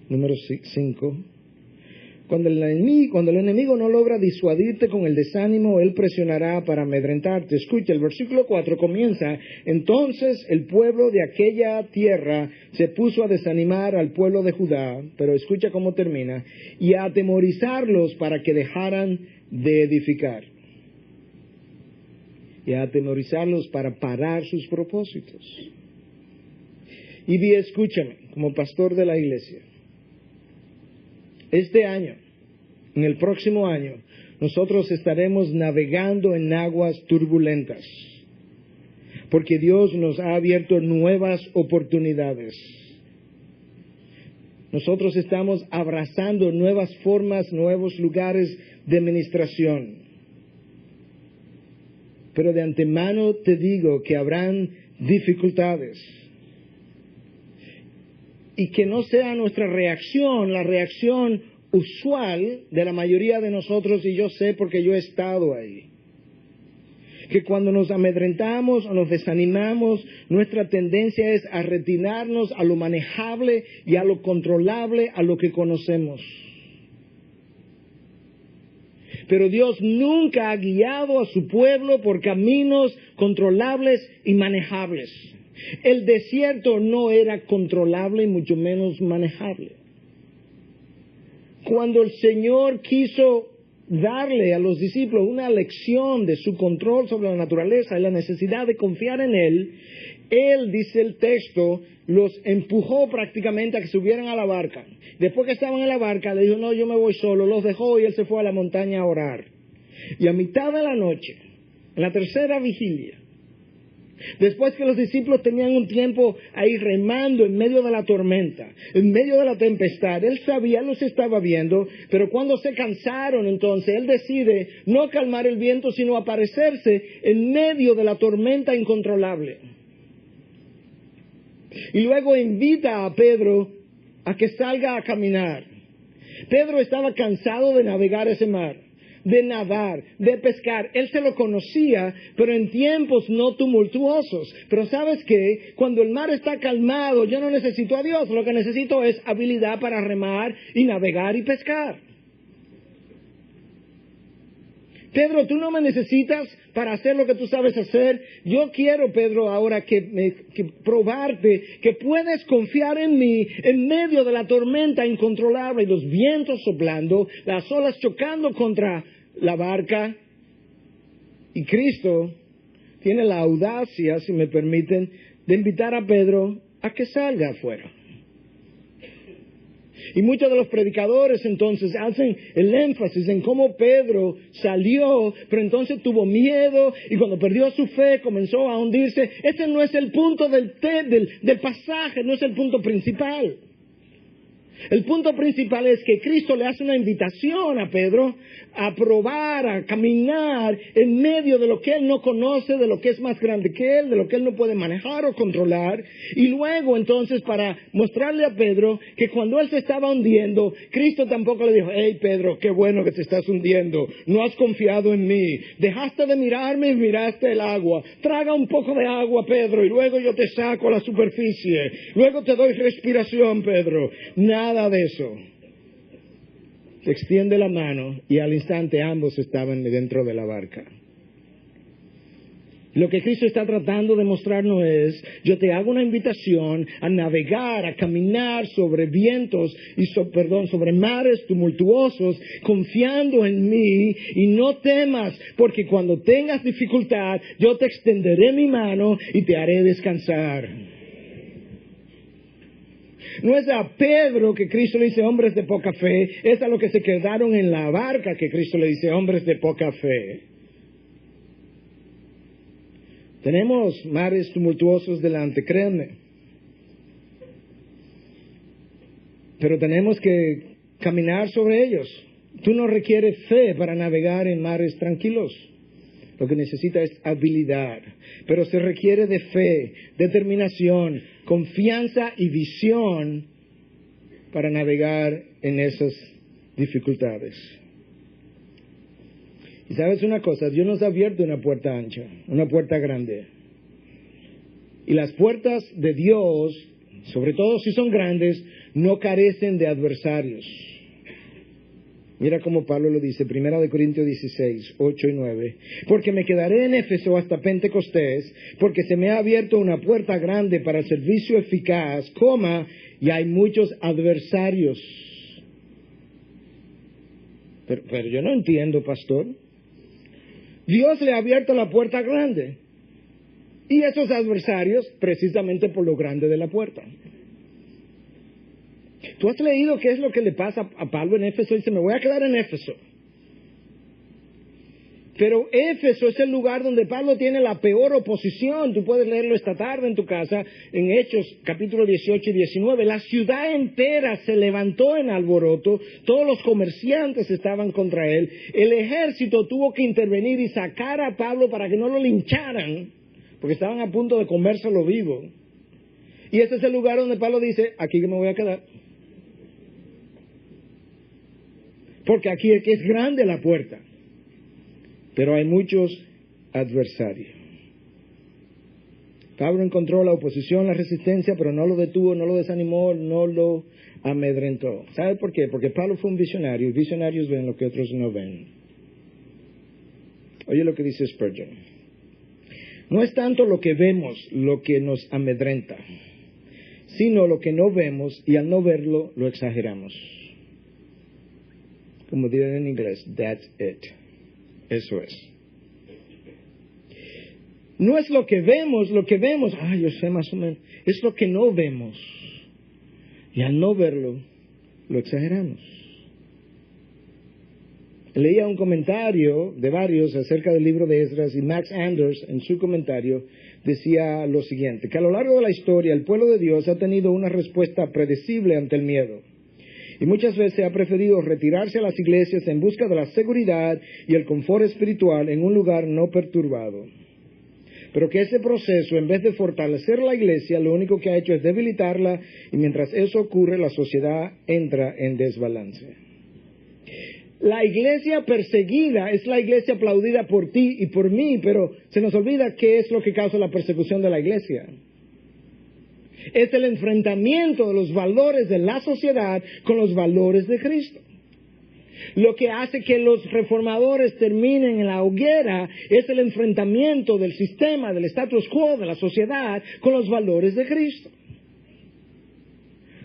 Número 5. Cuando el enemigo no logra disuadirte con el desánimo, él presionará para amedrentarte. Escucha, el versículo 4 comienza: entonces el pueblo de aquella tierra se puso a desanimar al pueblo de Judá, pero escucha cómo termina, y a atemorizarlos para que dejaran de edificar. Y a atemorizarlos para parar sus propósitos. Y escúchame, como pastor de la iglesia, este año, en el próximo año, nosotros estaremos navegando en aguas turbulentas, porque Dios nos ha abierto nuevas oportunidades. Nosotros estamos abrazando nuevas formas, nuevos lugares de ministración. Pero de antemano te digo que habrán dificultades. Y que no sea nuestra reacción, la reacción usual de la mayoría de nosotros, y yo sé porque yo he estado ahí. Que cuando nos amedrentamos o nos desanimamos, nuestra tendencia es a retirarnos a lo manejable y a lo controlable, a lo que conocemos. Pero Dios nunca ha guiado a su pueblo por caminos controlables y manejables. El desierto no era controlable y mucho menos manejable. Cuando el Señor quiso darle a los discípulos una lección de su control sobre la naturaleza y la necesidad de confiar en Él, Él, dice el texto, los empujó prácticamente a que subieran a la barca. Después que estaban en la barca, le dijo: no, yo me voy solo. Los dejó y Él se fue a la montaña a orar. Y a mitad de la noche, en la tercera vigilia, después que los discípulos tenían un tiempo ahí remando en medio de la tormenta, en medio de la tempestad, Él sabía, Él los estaba viendo, pero cuando se cansaron, entonces Él decide no calmar el viento, sino aparecerse en medio de la tormenta incontrolable. Y luego invita a Pedro a que salga a caminar. Pedro estaba cansado de navegar ese mar, de nadar, de pescar. Él se lo conocía, pero en tiempos no tumultuosos. Pero ¿sabes qué? Cuando el mar está calmado, yo no necesito a Dios. Lo que necesito es habilidad para remar y navegar y pescar. Pedro, tú no me necesitas para hacer lo que tú sabes hacer. Yo quiero, Pedro, ahora que probarte que puedes confiar en mí en medio de la tormenta incontrolable y los vientos soplando, las olas chocando contra la barca. Y Cristo tiene la audacia, si me permiten, de invitar a Pedro a que salga afuera. Y muchos de los predicadores entonces hacen el énfasis en cómo Pedro salió, pero entonces tuvo miedo y cuando perdió su fe comenzó a hundirse. Ese no es el punto del pasaje, no es el punto principal. El punto principal es que Cristo le hace una invitación a Pedro a probar, a caminar en medio de lo que él no conoce, de lo que es más grande que él, de lo que él no puede manejar o controlar. Y luego entonces para mostrarle a Pedro que cuando él se estaba hundiendo, Cristo tampoco le dijo: hey Pedro, qué bueno que te estás hundiendo, no has confiado en mí, dejaste de mirarme y miraste el agua, traga un poco de agua Pedro y luego yo te saco a la superficie, luego te doy respiración Pedro. Nada de eso. Extiende la mano y al instante ambos estaban dentro de la barca. Lo que Cristo está tratando de mostrarnos es: yo te hago una invitación a navegar, a caminar sobre vientos y sobre mares tumultuosos, confiando en mí, y no temas, porque cuando tengas dificultad, yo te extenderé mi mano y te haré descansar. No es a Pedro que Cristo le dice hombres de poca fe, es a los que se quedaron en la barca que Cristo le dice hombres de poca fe. Tenemos mares tumultuosos delante, créanme. Pero tenemos que caminar sobre ellos. Tú no requieres fe para navegar en mares tranquilos. Lo que necesita es habilidad, pero se requiere de fe, determinación, confianza y visión para navegar en esas dificultades. Y sabes una cosa, Dios nos ha abierto una puerta ancha, una puerta grande. Y las puertas de Dios, sobre todo si son grandes, no carecen de adversarios. Mira cómo Pablo lo dice, 1 Corintios 16, 8 y 9. Porque me quedaré en Éfeso hasta Pentecostés, porque se me ha abierto una puerta grande para el servicio eficaz, y hay muchos adversarios. Pero yo no entiendo, pastor. Dios le ha abierto la puerta grande. Y esos adversarios, precisamente por lo grande de la puerta. ¿Tú has leído qué es lo que le pasa a Pablo en Éfeso? Dice: me voy a quedar en Éfeso. Pero Éfeso es el lugar donde Pablo tiene la peor oposición. Tú puedes leerlo esta tarde en tu casa, en Hechos capítulo 18 y 19. La ciudad entera se levantó en alboroto. Todos los comerciantes estaban contra él. El ejército tuvo que intervenir y sacar a Pablo para que no lo lincharan, porque estaban a punto de comérselo vivo. Y ese es el lugar donde Pablo dice: aquí que me voy a quedar. Porque aquí es que es grande la puerta. Pero hay muchos adversarios. Pablo encontró la oposición, la resistencia, pero no lo detuvo, no lo desanimó, no lo amedrentó. ¿Sabe por qué? Porque Pablo fue un visionario, y visionarios ven lo que otros no ven. Oye lo que dice Spurgeon. No es tanto lo que vemos lo que nos amedrenta, sino lo que no vemos, y al no verlo lo exageramos. Como dirían en inglés, that's it. Eso es. No es lo que vemos, yo sé más o menos. Es lo que no vemos. Y al no verlo, lo exageramos. Leía un comentario de varios acerca del libro de Esdras, y Max Anders en su comentario decía lo siguiente: que a lo largo de la historia el pueblo de Dios ha tenido una respuesta predecible ante el miedo. Y muchas veces ha preferido retirarse a las iglesias en busca de la seguridad y el confort espiritual en un lugar no perturbado. Pero que ese proceso, en vez de fortalecer la iglesia, lo único que ha hecho es debilitarla, y mientras eso ocurre, la sociedad entra en desbalance. La iglesia perseguida es la iglesia aplaudida por ti y por mí, pero se nos olvida qué es lo que causa la persecución de la iglesia. Es el enfrentamiento de los valores de la sociedad con los valores de Cristo. Lo que hace que los reformadores terminen en la hoguera es el enfrentamiento del sistema, del status quo, de la sociedad con los valores de Cristo.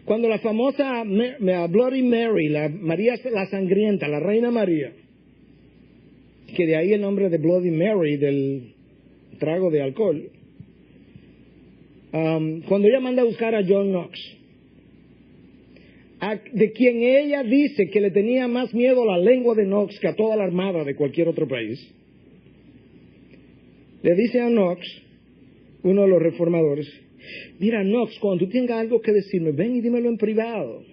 Cuando la famosa Bloody Mary, la María la Sangrienta, la Reina María, que de ahí el nombre de Bloody Mary, del trago de alcohol, cuando ella manda a buscar a John Knox, de quien ella dice que le tenía más miedo a la lengua de Knox que a toda la armada de cualquier otro país, le dice a Knox, uno de los reformadores, mira Knox, cuando tú tengas algo que decirme, ven y dímelo en privado.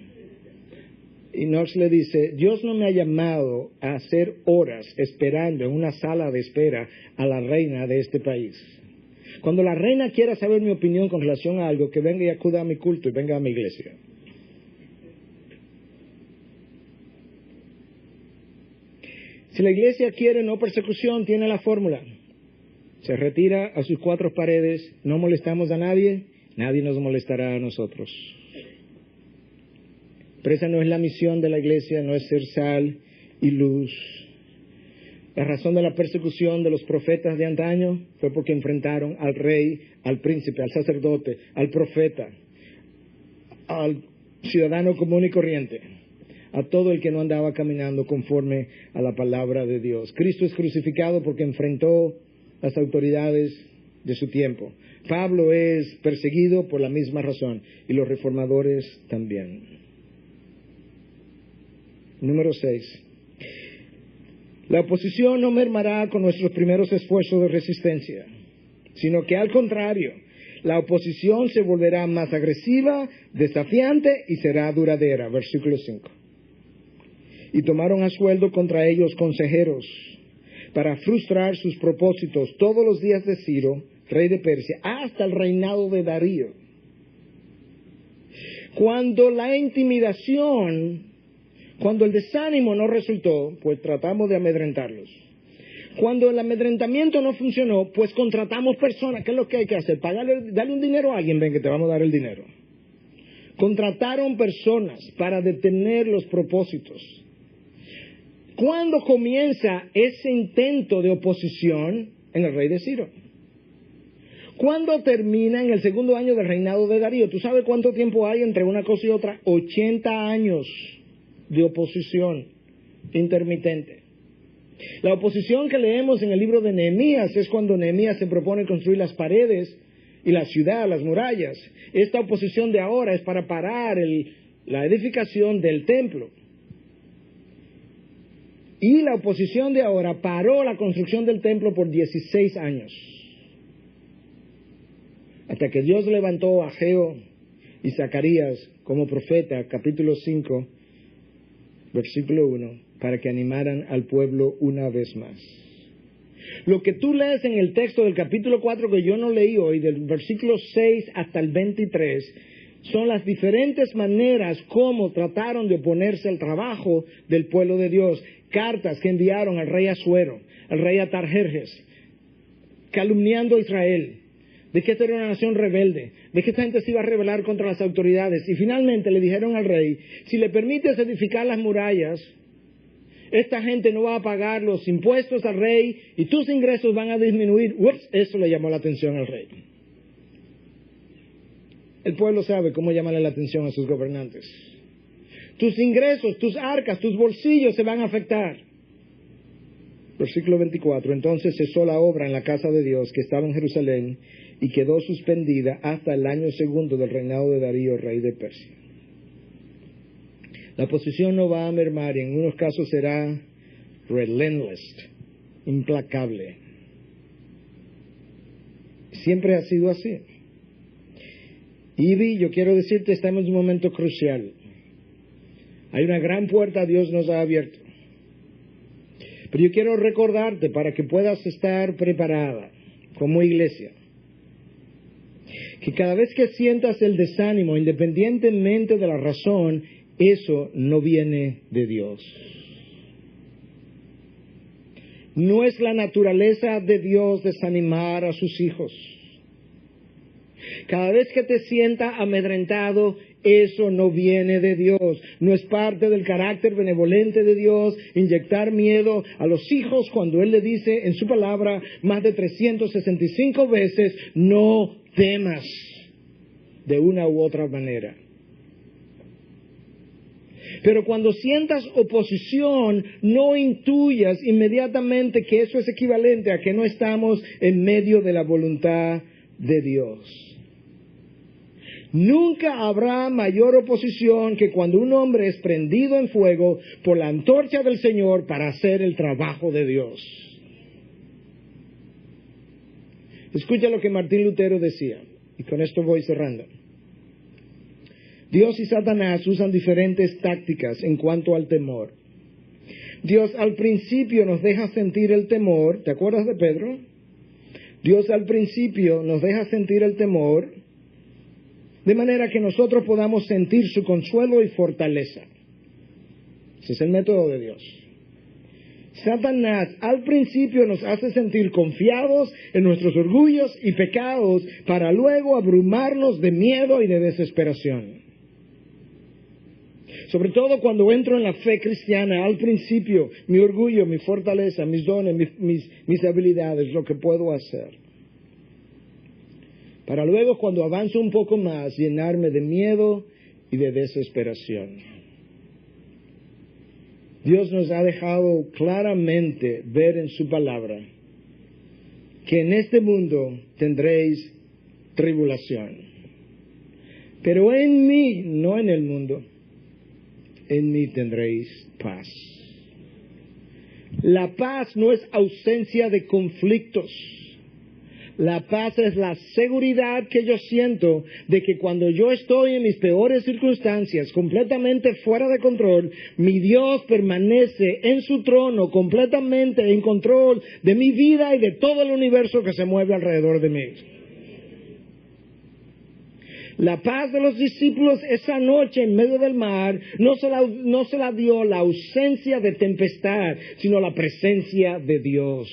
Y Knox le dice, Dios no me ha llamado a hacer horas esperando en una sala de espera a la reina de este país. Cuando la reina quiera saber mi opinión con relación a algo, que venga y acuda a mi culto y venga a mi iglesia. Si la iglesia quiere no persecución, tiene la fórmula. Se retira a sus cuatro paredes, no molestamos a nadie, nadie nos molestará a nosotros. Pero esa no es la misión de la iglesia, no es ser sal y luz. La razón de la persecución de los profetas de antaño fue porque enfrentaron al rey, al príncipe, al sacerdote, al profeta, al ciudadano común y corriente, a todo el que no andaba caminando conforme a la palabra de Dios. Cristo es crucificado porque enfrentó las autoridades de su tiempo. Pablo es perseguido por la misma razón y los reformadores también. Número 6. La oposición no mermará con nuestros primeros esfuerzos de resistencia, sino que al contrario, la oposición se volverá más agresiva, desafiante y será duradera. Versículo 5. Y tomaron a sueldo contra ellos consejeros para frustrar sus propósitos todos los días de Ciro, rey de Persia, hasta el reinado de Darío. Cuando la intimidación, cuando el desánimo no resultó, pues tratamos de amedrentarlos. Cuando el amedrentamiento no funcionó, pues contratamos personas. ¿Qué es lo que hay que hacer? Darle un dinero a alguien, ven que te vamos a dar el dinero. Contrataron personas para detener los propósitos. ¿Cuándo comienza ese intento de oposición? En el rey de Ciro. ¿Cuándo termina? En el segundo año del reinado de Darío. ¿Tú sabes cuánto tiempo hay entre una cosa y otra? 80 años de oposición intermitente. La oposición que leemos en el libro de Nehemías es cuando Nehemías se propone construir las paredes y la ciudad, las murallas. Esta oposición de ahora es para parar la edificación del templo. Y la oposición de ahora paró la construcción del templo por 16 años. Hasta que Dios levantó a Ageo y Zacarías como profeta, capítulo 5, versículo 1, para que animaran al pueblo una vez más. Lo que tú lees en el texto del capítulo 4 que yo no leí hoy, del versículo 6 hasta el 23, son las diferentes maneras como trataron de oponerse al trabajo del pueblo de Dios. Cartas que enviaron al rey Asuero, al rey Atarjerjes, calumniando a Israel, de que esta era una nación rebelde, de que esta gente se iba a rebelar contra las autoridades. Y finalmente le dijeron al rey, si le permites edificar las murallas, esta gente no va a pagar los impuestos al rey y tus ingresos van a disminuir. Ups, eso le llamó la atención al rey. El pueblo sabe cómo llamarle la atención a sus gobernantes. Tus ingresos, tus arcas, tus bolsillos se van a afectar. Versículo 24. Entonces cesó la obra en la casa de Dios que estaba en Jerusalén y quedó suspendida hasta el año segundo del reinado de Darío, rey de Persia. La oposición no va a mermar y en unos casos será relentless, implacable. Siempre ha sido así. Ivy, yo quiero decirte, estamos en un momento crucial. Hay una gran puerta Dios nos ha abierto. Pero yo quiero recordarte para que puedas estar preparada como iglesia, que cada vez que sientas el desánimo, independientemente de la razón, eso no viene de Dios. No es la naturaleza de Dios desanimar a sus hijos. Cada vez que te sientas amedrentado, eso no viene de Dios. No es parte del carácter benevolente de Dios inyectar miedo a los hijos cuando Él le dice en su palabra más de 365 veces, no temas, de una u otra manera. Pero cuando sientas oposición, no intuyas inmediatamente que eso es equivalente a que no estamos en medio de la voluntad de Dios. Nunca habrá mayor oposición que cuando un hombre es prendido en fuego por la antorcha del Señor para hacer el trabajo de Dios. Escucha lo que Martín Lutero decía, y con esto voy cerrando. Dios y Satanás usan diferentes tácticas en cuanto al temor. Dios al principio nos deja sentir el temor, ¿te acuerdas de Pedro? Dios al principio nos deja sentir el temor, de manera que nosotros podamos sentir su consuelo y fortaleza. Ese es el método de Dios. Satanás al principio nos hace sentir confiados en nuestros orgullos y pecados para luego abrumarnos de miedo y de desesperación. Sobre todo cuando entro en la fe cristiana, al principio, mi orgullo, mi fortaleza, mis dones, mis habilidades, lo que puedo hacer. Para luego, cuando avanzo un poco más, llenarme de miedo y de desesperación. Dios nos ha dejado claramente ver en su palabra que en este mundo tendréis tribulación. Pero en mí, no en el mundo, en mí tendréis paz. La paz no es ausencia de conflictos. La paz es la seguridad que yo siento de que cuando yo estoy en mis peores circunstancias, completamente fuera de control, mi Dios permanece en su trono, completamente en control de mi vida y de todo el universo que se mueve alrededor de mí. La paz de los discípulos esa noche en medio del mar no se la dio la ausencia de tempestad, sino la presencia de Dios.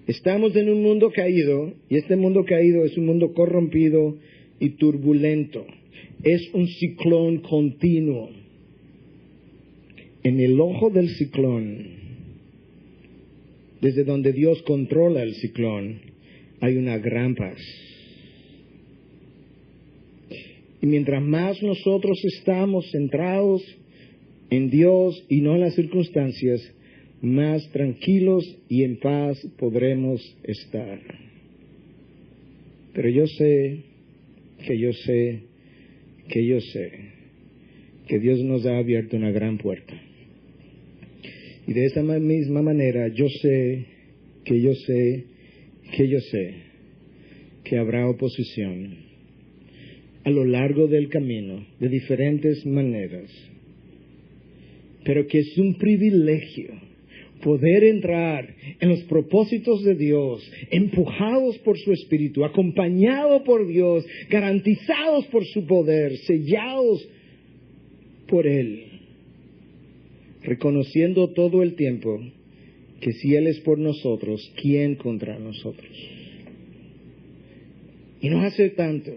Estamos en un mundo caído, y este mundo caído es un mundo corrompido y turbulento. Es un ciclón continuo. En el ojo del ciclón, desde donde Dios controla el ciclón, hay una gran paz. Y mientras más nosotros estamos centrados en Dios y no en las circunstancias, más tranquilos y en paz podremos estar. Pero yo sé que Dios nos ha abierto una gran puerta. Y de esta misma manera yo sé que habrá oposición a lo largo del camino, de diferentes maneras, pero que es un privilegio poder entrar en los propósitos de Dios, empujados por su Espíritu, acompañados por Dios, garantizados por su poder, sellados por Él, reconociendo todo el tiempo que si Él es por nosotros, ¿quién contra nosotros? Y no hace tanto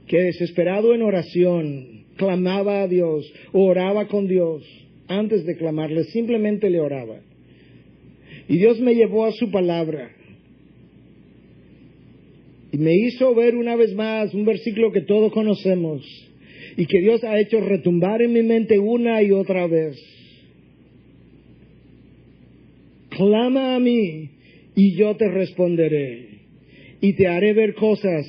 que desesperado en oración clamaba a Dios, oraba con Dios. Antes de clamarle, simplemente le oraba. Y Dios me llevó a su palabra. Y me hizo ver una vez más un versículo que todos conocemos. Y que Dios ha hecho retumbar en mi mente una y otra vez. Clama a mí y yo te responderé. Y te haré ver cosas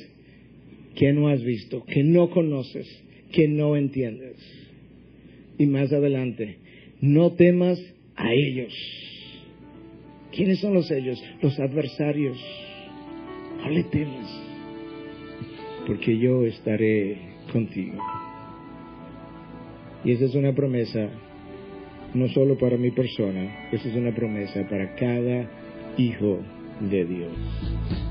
que no has visto, que no conoces, que no entiendes. Y más adelante, no temas a ellos. ¿Quiénes son los ellos? Los adversarios. No le temas, porque yo estaré contigo. Y esa es una promesa, no solo para mi persona, esa es una promesa para cada hijo de Dios.